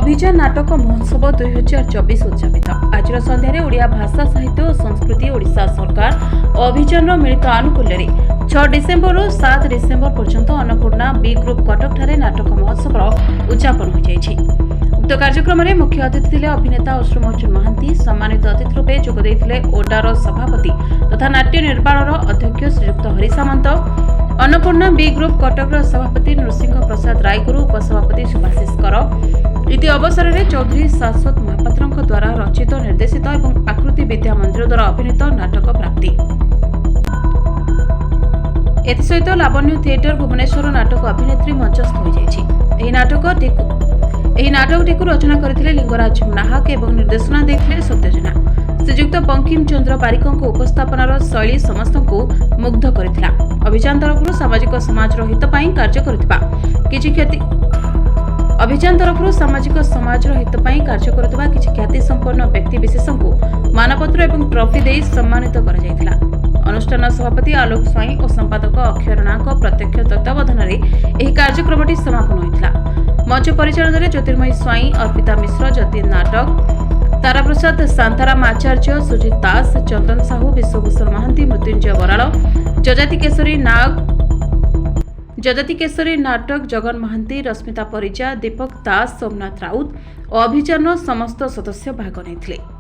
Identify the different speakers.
Speaker 1: अभियान नाटक महोत्सव 2024 उद्यापित आज सन्धार ओडिया भाषा साहित्य और संस्कृति ओडिशा सरकार अभियान मिलित आनुकूल्य 6 डिसेम्बर 7 डिसेम्बर पर्यंत अन्नपूर्णा बी ग्रुप कटक ठारे नाटक महोत्सव उद्यापन हो जाइछि। उक्त कार्यक्रम में मुख्य अतिथि थे अभिनेता अश्रुमोचन महांती। सम्मानित अतिथि रूपे जोगदेइथिले ओडार सभापति तथा नाट्य निर्माणर अध्यक्ष श्रीयुक्त हरि सामंत, अन्नपूर्णा बी ग्रुप कटक सभापति नृसिंह प्रसाद रायगुरु, उपसभापति सुभाषिष कर। इति अवसर में चौधरी शाश्वत महापात्र द्वारा रचित निर्देशित और आकृति विद्या मंदिर द्वारा अभिनीत नाटक प्राप्ति। एसहित लावण्य थिएटर भुवनेश्वर नाटक अभिनेत्री मंचस्थ हो जाइछि। नाटकटी रचना करथिले लिंगराज नाहक एवं निर्देशना देथिले सत्यजना। श्रीयुक्त बंकिम चंद्र बारिकों उपस्थापनार शैली समस्त मुग्ध करथिला। अभियान तरफ सामाजिक समाज हित पई कार्य करथिबा किछि ख्याति संपन्न व्यक्ति विशेषों मानपत्र एवं ट्रॉफी दे सम्मानित करा जायथिला। अनुष्ठान सभापति आलोक स्वाई और संपादक अक्षय राणाक प्रत्यक्ष तत्वावधान में कार्यक्रम समापन होता। मंच परिचालन में ज्योतिर्मयी स्वाई, अर्पिता मिश्र, जतीन नाटक, ताराप्रसाद शांताराम आचार्य, सुजित दास, चंदन साहू, विश्वभूषण महांती, मृत्युंजय बराड़, जजाति केसरी नाटक, जगन महांती, रश्मिता परिजा, दीपक दास, सोमनाथ राउत और अभियान समस्त सदस्य भाग नहीं।